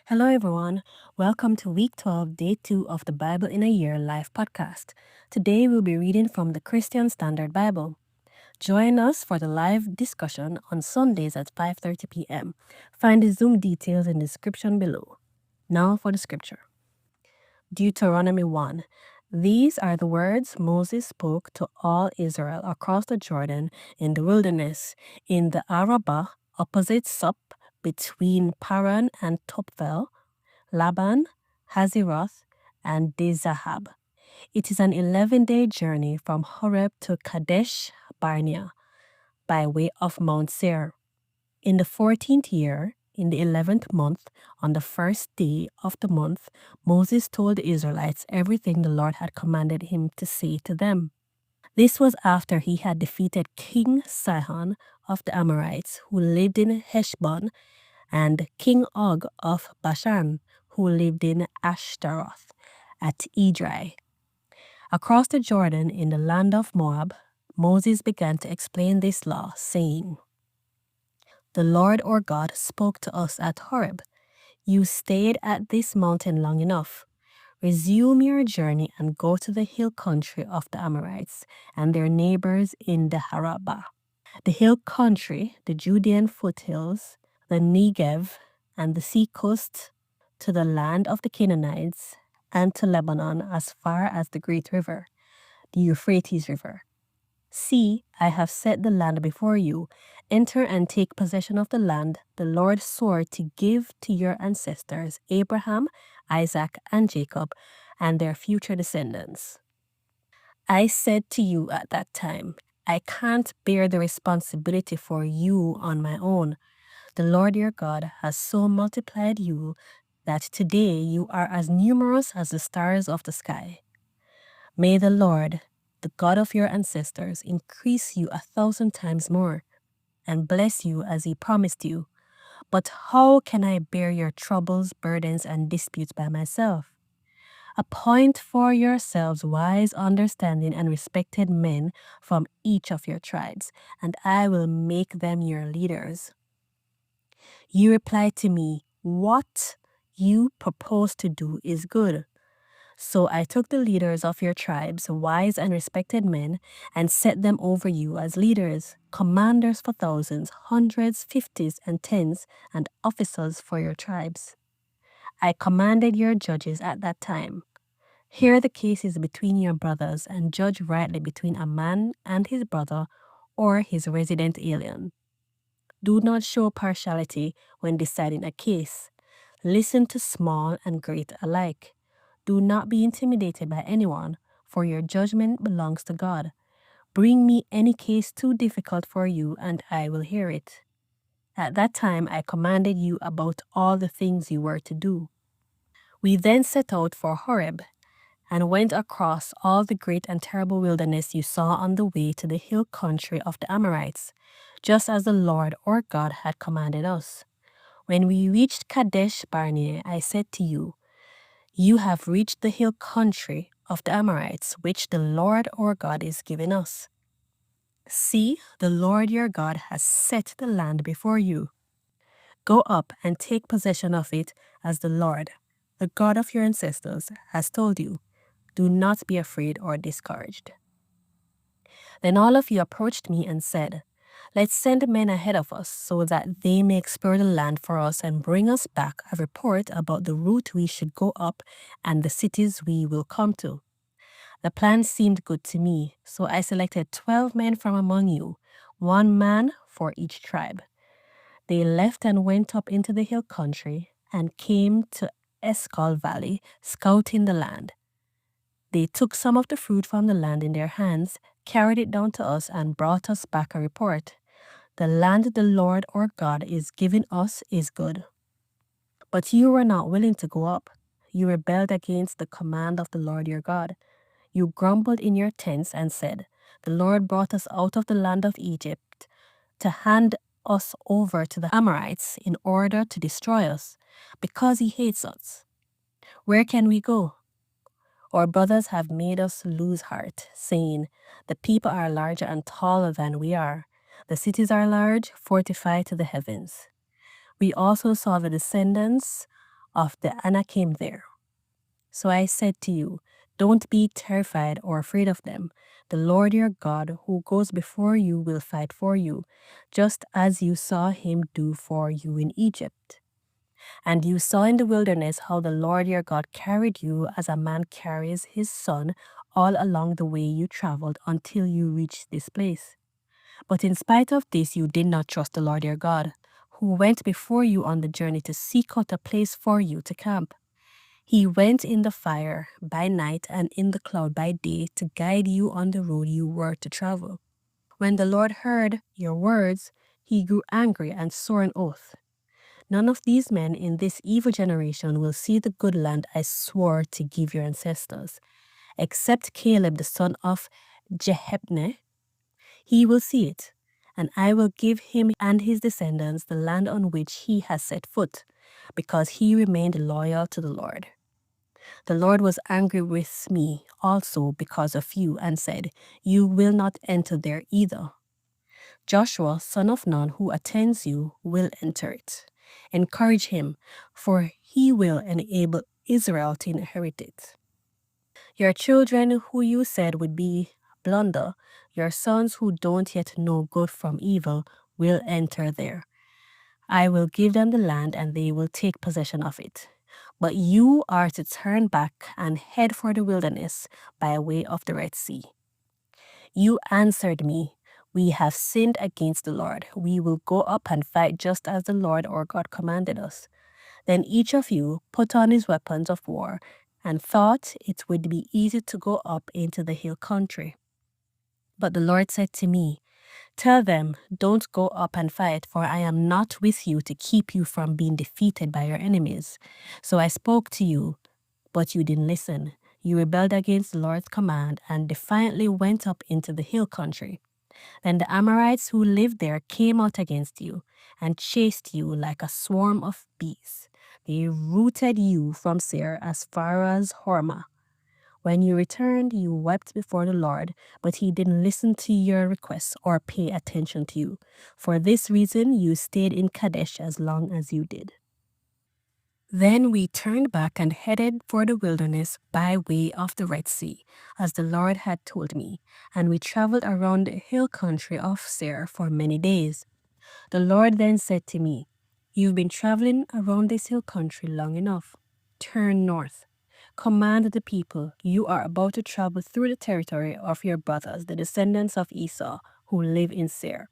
Hello, everyone. Welcome to week 12, day 2 of the Bible in a Year live podcast. Today, we'll be reading from the Christian Standard Bible. Join us for the live discussion on Sundays at 5:30 p.m. Find the Zoom details in the description below. Now for the scripture. Deuteronomy 1. These are the words Moses spoke to all Israel across the Jordan in the wilderness, in the Arabah, opposite Sup, between Paran and Topfel, Laban, Haziroth, and Dizahab. It is an 11-day journey from Horeb to Kadesh Barnea by way of Mount Seir. In the 14th year, in the 11th month, on the first day of the month, Moses told the Israelites everything the Lord had commanded him to say to them. This was after he had defeated King Sihon of the Amorites, who lived in Heshbon, and King Og of Bashan, who lived in Ashtaroth at Edrei. Across the Jordan in the land of Moab, Moses began to explain this law, saying, "The Lord our God spoke to us at Horeb. You stayed at this mountain long enough. Resume your journey and go to the hill country of the Amorites and their neighbors in the Arabah. The hill country, the Judean foothills, the Negev, and the seacoast, to the land of the Canaanites, and to Lebanon as far as the great river, the Euphrates River. See, I have set the land before you. Enter and take possession of the land the Lord swore to give to your ancestors, Abraham, Isaac, and Jacob, and their future descendants. I said to you at that time, I can't bear the responsibility for you on my own. The Lord your God has so multiplied you that today you are as numerous as the stars of the sky. May the Lord, the God of your ancestors, increase you 1,000 times more and bless you as he promised you. But how can I bear your troubles, burdens, and disputes by myself? Appoint for yourselves wise, understanding, and respected men from each of your tribes, and I will make them your leaders." You replied to me, "What you propose to do is good." So I took the leaders of your tribes, wise and respected men, and set them over you as leaders, commanders for thousands, hundreds, fifties, and tens, and officers for your tribes. I commanded your judges at that time, "Hear the cases between your brothers and judge rightly between a man and his brother or his resident alien. Do not show partiality when deciding a case. Listen to small and great alike. Do not be intimidated by anyone, for your judgment belongs to God. Bring me any case too difficult for you, and I will hear it." At that time I commanded you about all the things you were to do. We then set out for Horeb, and went across all the great and terrible wilderness you saw on the way to the hill country of the Amorites, just as the Lord our God had commanded us. When we reached Kadesh Barnea, I said to you, "You have reached the hill country of the Amorites, which the Lord our God is giving us. See, the Lord your God has set the land before you. Go up and take possession of it as the Lord, the God of your ancestors, has told you. Do not be afraid or discouraged." Then all of you approached me and said, "Let's send men ahead of us so that they may explore the land for us and bring us back a report about the route we should go up and the cities we will come to." The plan seemed good to me, so I selected 12 men from among you, 1 man for each tribe. They left and went up into the hill country and came to Escol Valley, scouting the land. They took some of the fruit from the land in their hands, carried it down to us, and brought us back a report. "The land the Lord our God is giving us is good." But you were not willing to go up. You rebelled against the command of the Lord your God. You grumbled in your tents and said, "The Lord brought us out of the land of Egypt to hand us over to the Amorites in order to destroy us, because he hates us. Where can we go? Our brothers have made us lose heart, saying, 'The people are larger and taller than we are. The cities are large, fortified to the heavens.' We also saw the descendants of the Anakim there. So I said to you, don't be terrified or afraid of them. The Lord your God, who goes before you, will fight for you, just as you saw him do for you in Egypt. And you saw in the wilderness how the Lord your God carried you as a man carries his son all along the way you traveled until you reached this place. But in spite of this, you did not trust the Lord your God, who went before you on the journey to seek out a place for you to camp. He went in the fire by night and in the cloud by day to guide you on the road you were to travel. When the Lord heard your words, he grew angry and swore an oath. None of these men in this evil generation will see the good land I swore to give your ancestors, except Caleb the son of Jephunneh. He will see it, and I will give him and his descendants the land on which he has set foot, because he remained loyal to the Lord. The Lord was angry with me also because of you, and said, you will not enter there either. Joshua, son of Nun, who attends you, will enter it. Encourage him, for he will enable Israel to inherit it. Your children, who you said would be blunder, your sons who don't yet know good from evil, will enter there. I will give them the land, and they will take possession of it. But you are to turn back and head for the wilderness by way of the Red Sea. You answered me, we have sinned against the Lord. We will go up and fight just as the Lord our God commanded us. Then each of you put on his weapons of war and thought it would be easy to go up into the hill country. But the Lord said to me, tell them, don't go up and fight, for I am not with you to keep you from being defeated by your enemies. So I spoke to you, but you didn't listen. You rebelled against the Lord's command and defiantly went up into the hill country. Then the Amorites who lived there came out against you and chased you like a swarm of bees. They routed you from Seir as far as Hormah. When you returned, you wept before the Lord, but he didn't listen to your requests or pay attention to you. For this reason, you stayed in Kadesh as long as you did. Then we turned back and headed for the wilderness by way of the Red Sea, as the Lord had told me, and we traveled around the hill country of Seir for many days. The Lord then said to me, you've been traveling around this hill country long enough. Turn north. Command the people, you are about to travel through the territory of your brothers, the descendants of Esau, who live in Seir.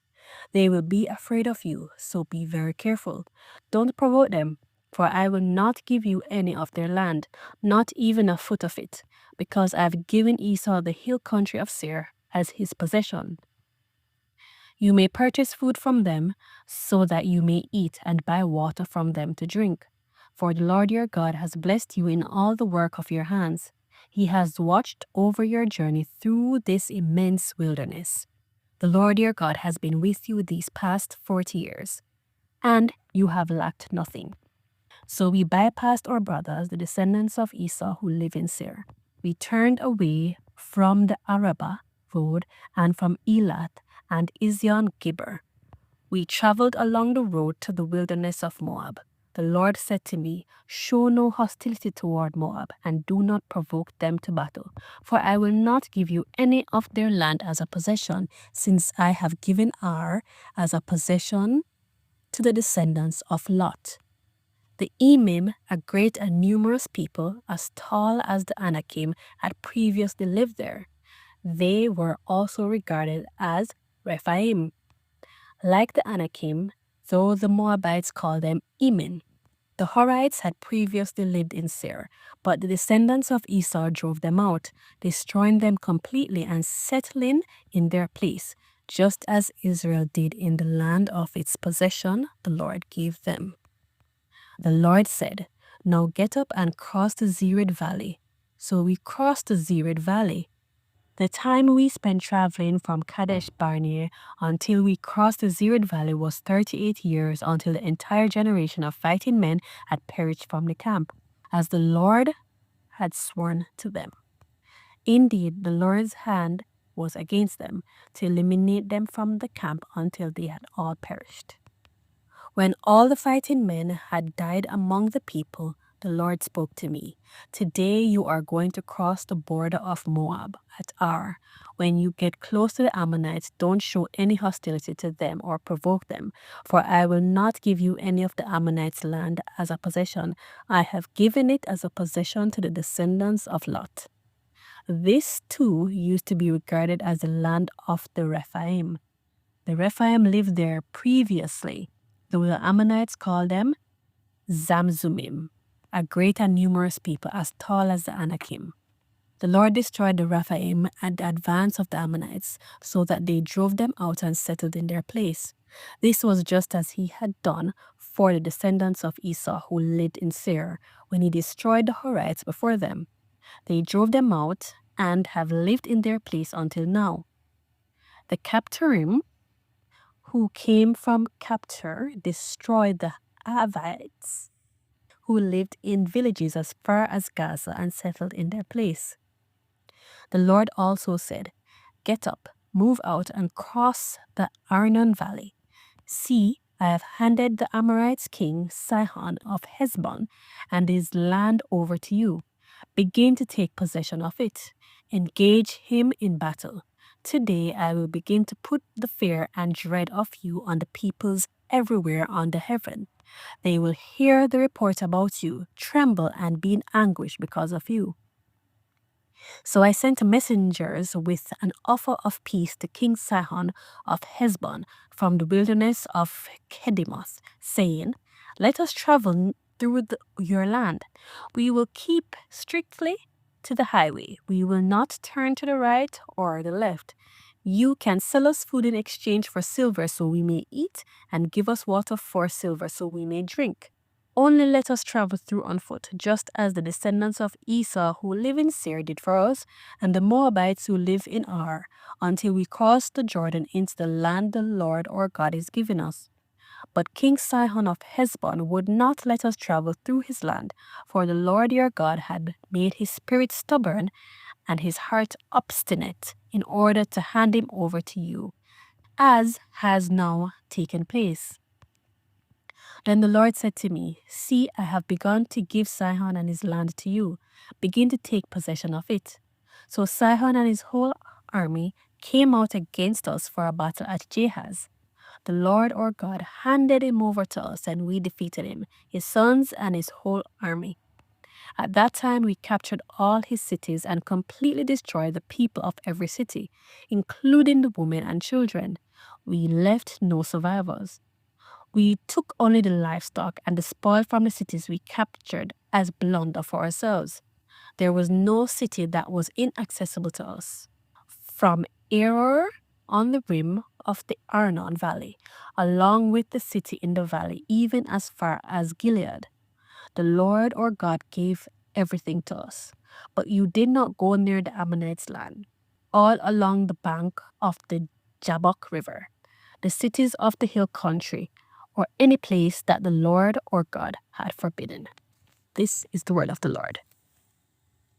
They will be afraid of you, so be very careful. Don't provoke them, for I will not give you any of their land, not even a foot of it, because I have given Esau the hill country of Seir as his possession. You may purchase food from them, so that you may eat, and buy water from them to drink. For the Lord your God has blessed you in all the work of your hands. He has watched over your journey through this immense wilderness. The Lord your God has been with you these past 40 years, and you have lacked nothing. So we bypassed our brothers, the descendants of Esau who live in Seir. We turned away from the Arabah road and from Elat and Ezion Gibber. We traveled along the road to the wilderness of Moab. The Lord said to me, show no hostility toward Moab, and do not provoke them to battle, for I will not give you any of their land as a possession, since I have given Ar as a possession to the descendants of Lot. The Emim, a great and numerous people, as tall as the Anakim, had previously lived there. They were also regarded as Rephaim. Like the Anakim, though the Moabites called them Emin. The Horites had previously lived in Seir, but the descendants of Esau drove them out, destroying them completely and settling in their place, just as Israel did in the land of its possession the Lord gave them. The Lord said, now get up and cross the Zered Valley. So we crossed the Zered Valley. The time we spent traveling from Kadesh Barnea until we crossed the Zered Valley was 38 years, until the entire generation of fighting men had perished from the camp, as the Lord had sworn to them. Indeed, the Lord's hand was against them, to eliminate them from the camp until they had all perished. When all the fighting men had died among the people, The Lord spoke to me. Today you are going to cross the border of Moab at Ar. When you get close to the Ammonites, don't show any hostility to them or provoke them, for I will not give you any of the Ammonites' land as a possession. I have given it as a possession to the descendants of Lot. This too used to be regarded as the land of the Rephaim. The Rephaim lived there previously, though the Ammonites called them Zamzumim, a great and numerous people as tall as the Anakim. The Lord destroyed the Rephaim at the advance of the Ammonites, so that they drove them out and settled in their place. This was just as he had done for the descendants of Esau who lived in Seir, when he destroyed the Horites before them. They drove them out and have lived in their place until now. The Captorim, who came from Captor, destroyed the Avites, who lived in villages as far as Gaza and settled in their place. The Lord also said, "Get up, move out, and cross the Arnon Valley. See, I have handed the Amorites' king Sihon of Heshbon and his land over to you. Begin to take possession of it. Engage him in battle. Today I will begin to put the fear and dread of you on the peoples everywhere under heaven. They will hear the report about you, tremble and be in anguish because of you." So I sent messengers with an offer of peace to King Sihon of Heshbon from the wilderness of Kedemoth, saying, "Let us travel through your land. We will keep strictly to the highway. We will not turn to the right or the left. You can sell us food in exchange for silver so we may eat, and give us water for silver so we may drink. Only let us travel through on foot, just as the descendants of Esau who live in Seir did for us, and the Moabites who live in Ar, until we cross the Jordan into the land the Lord our God is giving us." But King Sihon of Heshbon would not let us travel through his land, for the Lord your God had made his spirit stubborn and his heart obstinate in order to hand him over to you, as has now taken place. Then the Lord said to me, "See, I have begun to give Sihon and his land to you. Begin to take possession of it." So Sihon and his whole army came out against us for a battle at Jahaz. The Lord our God handed him over to us, and we defeated him, his sons and his whole army. At that time we captured all his cities and completely destroyed the people of every city, including the women and children. We left no survivors. We took only the livestock and the spoil from the cities we captured as plunder for ourselves. There was no city that was inaccessible to us. From Aroer on the rim of the Arnon Valley, along with the city in the valley, even as far as Gilead. The Lord our God gave everything to us, but you did not go near the Ammonites' land, all along the bank of the Jabbok River, the cities of the hill country, or any place that the Lord our God had forbidden. This is the word of the Lord.